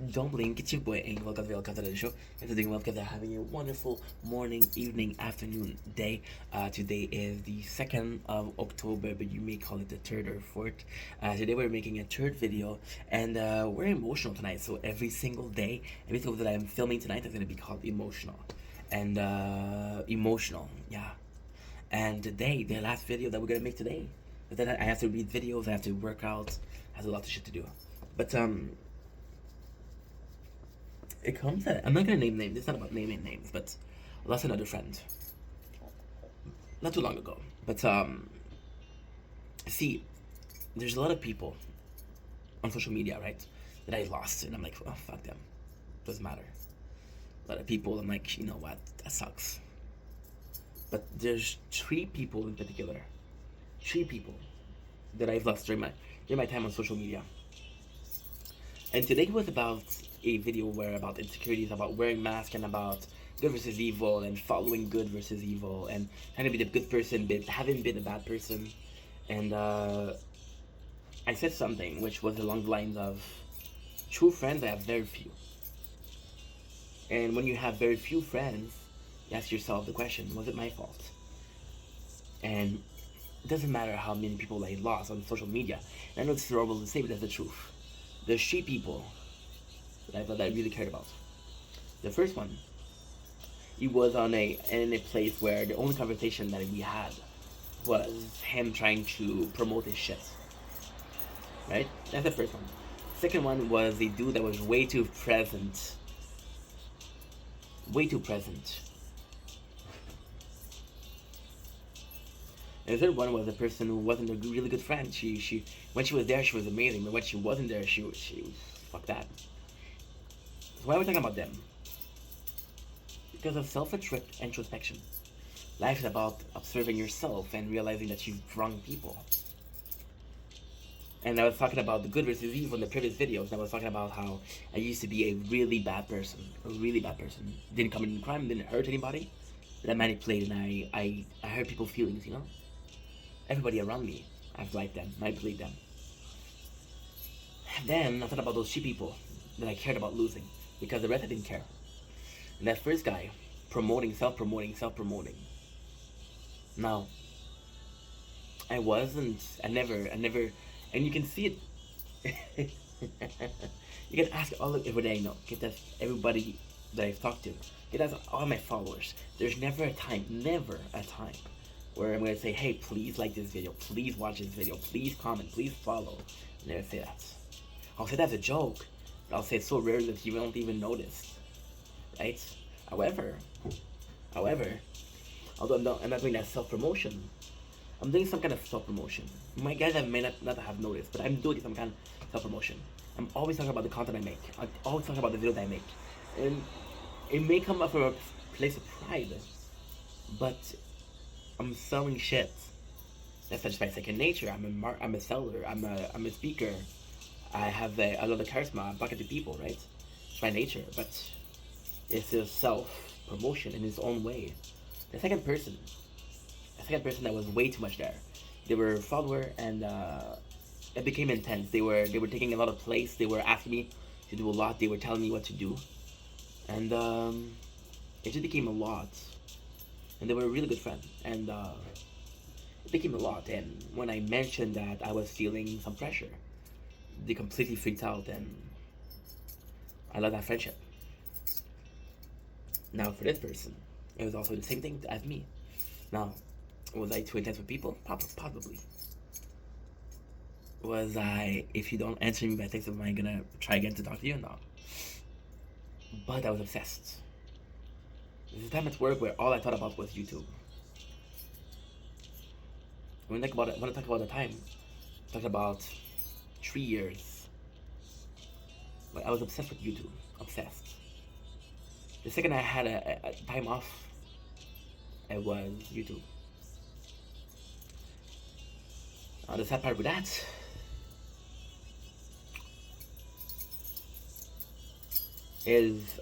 Don't blink, it's your boy Ang. Welcome to the show. And today, welcome to having a wonderful morning, evening, afternoon, day. Today is the 2nd of October, but you may call it the 3rd or 4th. Today, we're making a third video, and we're emotional tonight. So, every single day, every single that I'm filming tonight is going to be called emotional. And emotional, yeah. And today, the last video that we're going to make today, but then I have to read videos, I have to work out, I have a lot of shit to do. But, it comes at, I'm not gonna name names. It's not about naming names, but I lost another friend not too long ago. But see, there's a lot of people on social media, right, that I lost, and I'm like, oh fuck them, doesn't matter. A lot of people, I'm like, you know what, that sucks. But there's three people in particular, three people that I've lost during my time on social media. And today was about a video where about insecurities, about wearing masks, and about good versus evil, and following good versus evil, and trying to be the good person, but having been a bad person. And I said something which was along the lines of, true friends I have very few. And when you have very few friends, you ask yourself the question, was it my fault? And it doesn't matter how many people I lost on social media. And I know it's horrible to say, but that's the truth. There's three people that I really cared about. The first one, he was in a place where the only conversation that we had was him trying to promote his shit. Right? That's the first one. Second one was a dude that was way too present. Way too present. And the third one was a person who wasn't a really good friend. She when she was there, she was amazing, but when she wasn't there, she was fuck that. So why are we talking about them? Because of self-introspection. Life is about observing yourself and realizing that you've wronged people. And I was talking about the good versus evil in the previous videos. And I was talking about how I used to be a really bad person. A really bad person. Didn't commit any crime, didn't hurt anybody. But I manipulated, and I hurt people's feelings, you know? Everybody around me, I've liked them, manipulated them. Then I thought about those shit people that I cared about losing, because the rest I didn't care. And that first guy, self-promoting. Now, I never, and you can see it. You can ask everybody I know. Get that everybody that I've talked to. Get ask all my followers. There's never a time, where I'm gonna say, hey, please like this video, please watch this video, please comment, please follow. I never say that. I'll say that's a joke, but I'll say it so rare that you don't even notice, right? However, although I'm not doing that self-promotion, I'm doing some kind of self-promotion. My guys may not have noticed, but I'm doing some kind of self-promotion. I'm always talking about the content I make. I always talk about the videos I make. And it may come up from a place of pride, but I'm selling shit. That's just my second nature. I'm a seller. I'm a speaker. I have a lot of charisma. I'm talking to people, right? It's my nature, but it's a self-promotion in his own way. The second person that was way too much there. They were a follower, and it became intense. They were taking a lot of place. They were asking me to do a lot. They were telling me what to do, and it just became a lot. And they were a really good friend, and it became a lot. And when I mentioned that I was feeling some pressure, they completely freaked out, and I love that friendship. Now for this person, it was also the same thing as me. Now, was I too intense with people? Probably. Was I, if you don't answer me by text, am I gonna try again to talk to you? No. But I was obsessed. There's a time at work where all I thought about was YouTube. When I talk about the time, I talk about 3 years. But I was obsessed with YouTube. Obsessed. The second I had a time off, it was YouTube. The sad part with that is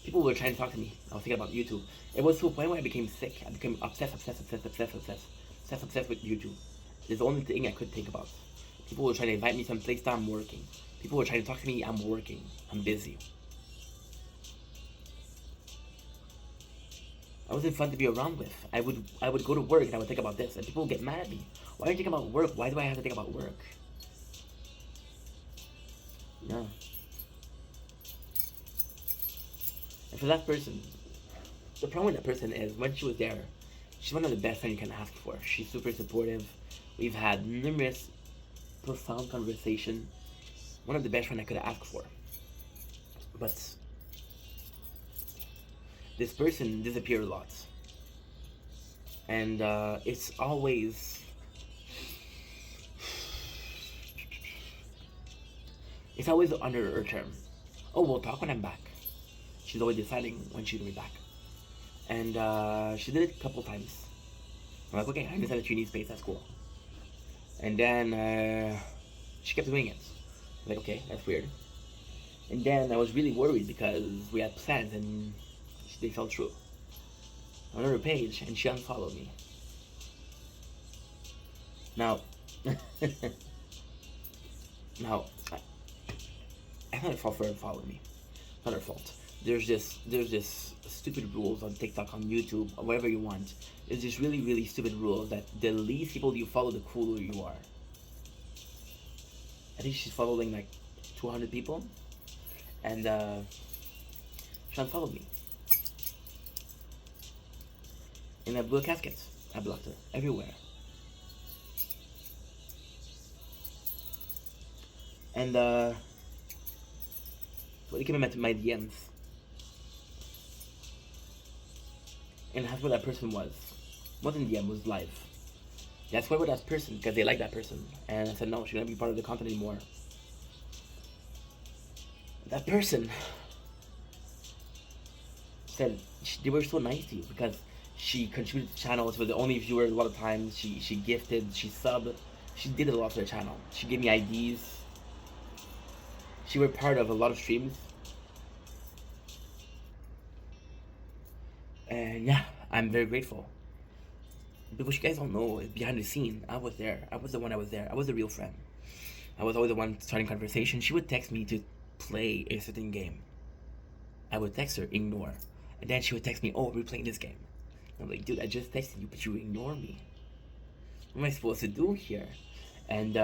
people were trying to talk to me. I was thinking about YouTube. It was to a point where I became sick. I became obsessed with YouTube. It's the only thing I could think about. People were trying to invite me someplace that I'm working. People were trying to talk to me. I'm working. I'm busy. I wasn't fun to be around with. I would go to work and I would think about this, and people would get mad at me. Why are you thinking about work? Why do I have to think about work? No. And for that person, the problem with that person is when she was there, she's one of the best friends you can ask for. She's super supportive. We've had numerous profound conversation. One of the best friends I could ask for. But this person disappeared a lot. And it's always under her term. Oh, we'll talk when I'm back. She's always deciding when she's gonna be back. And she did it a couple times. I'm like, okay, I understand that you need space, that's cool. And then she kept doing it. I'm like, okay, that's weird. And then I was really worried because we had plans and they fell through. On her page, and she unfollowed me. Now, it's not her fault for her following me. Not her fault. There's this stupid rules on TikTok, on YouTube, or whatever you want. There's this really, really stupid rule that the least people you follow, the cooler you are. I think she's following like 200 people, and she unfollowed me. And I blew a casket. I blocked her everywhere. And so it came into my DMs. And that's where that person was. Wasn't DM, was live. That's where that person, because they like that person. And I said, no, she's gonna be part of the content anymore. That person said they were so nice to you because she contributed to channels, was the only viewer a lot of times. She gifted, she subbed, she did a lot for the channel. She gave me IDs. She were part of a lot of streams. And yeah, I'm very grateful. But what you guys don't know is behind the scene, I was there. I was the one that was there. I was the real friend. I was always the one starting conversation. She would text me to play a certain game. I would text her, ignore. And then she would text me, oh, we're playing this game. I'm like, dude, I just texted you, but you ignore me. What am I supposed to do here? And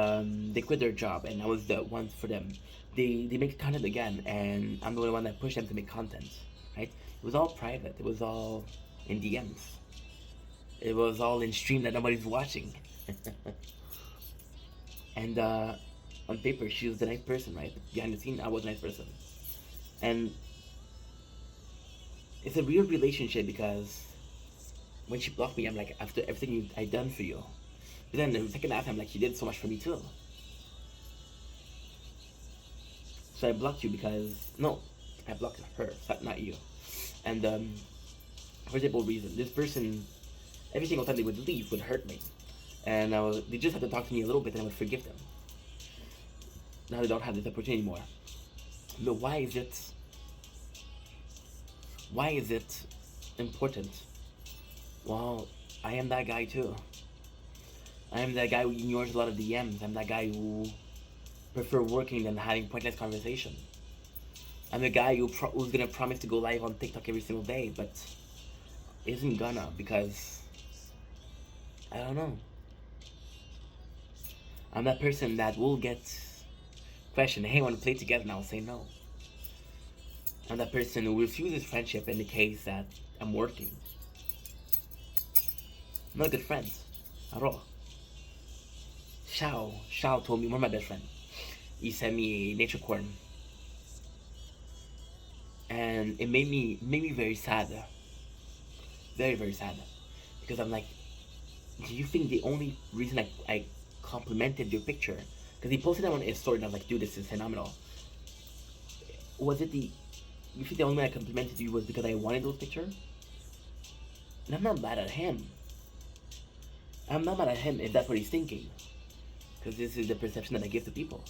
they quit their job, and I was the one for them. They make content again, and I'm the only one that pushed them to make content, right? It was all private. It was all in DMs. It was all in stream that nobody's watching. And on paper, she was the nice person, right? But behind the scene, I was a nice person. And it's a weird relationship because when she blocked me, I'm like, after everything I done for you. But then the second after, I'm like, you did so much for me too. So I blocked you because, no, I blocked her, not you. And for a simple reason, this person, every single time they would leave, would hurt me. And they just had to talk to me a little bit and I would forgive them. Now they don't have this opportunity anymore. But why is it important? Well, I am that guy too. I am that guy who ignores a lot of DMs. I'm that guy who prefer working than having pointless conversation. I'm the guy who's gonna promise to go live on TikTok every single day, but isn't gonna because I don't know. I'm that person that will get questioned, hey, want to play together? And I'll say no. I'm that person who refuses friendship in the case that I'm working. I'm not good friends at all. Shao told me, one of my best friends, he sent me a nature corn. And it made me very sad. Very, very sad. Because I'm like, do you think the only reason I complimented your picture, because he posted that on his story and I was like, dude, this is phenomenal. You think the only way I complimented you was because I wanted those pictures? And I'm not mad at him. I'm not mad at him if that's what he's thinking. Because this is the perception that I give to people.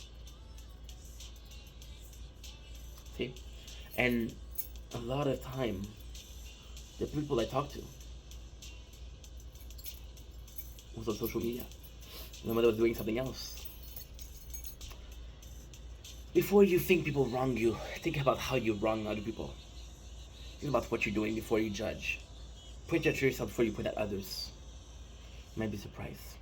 See? And a lot of time, the people I talk to was on social media. My mother was doing something else. Before you think people wrong you, think about how you wrong other people. Think about what you're doing before you judge. Point at yourself before you point at others. You might be surprised.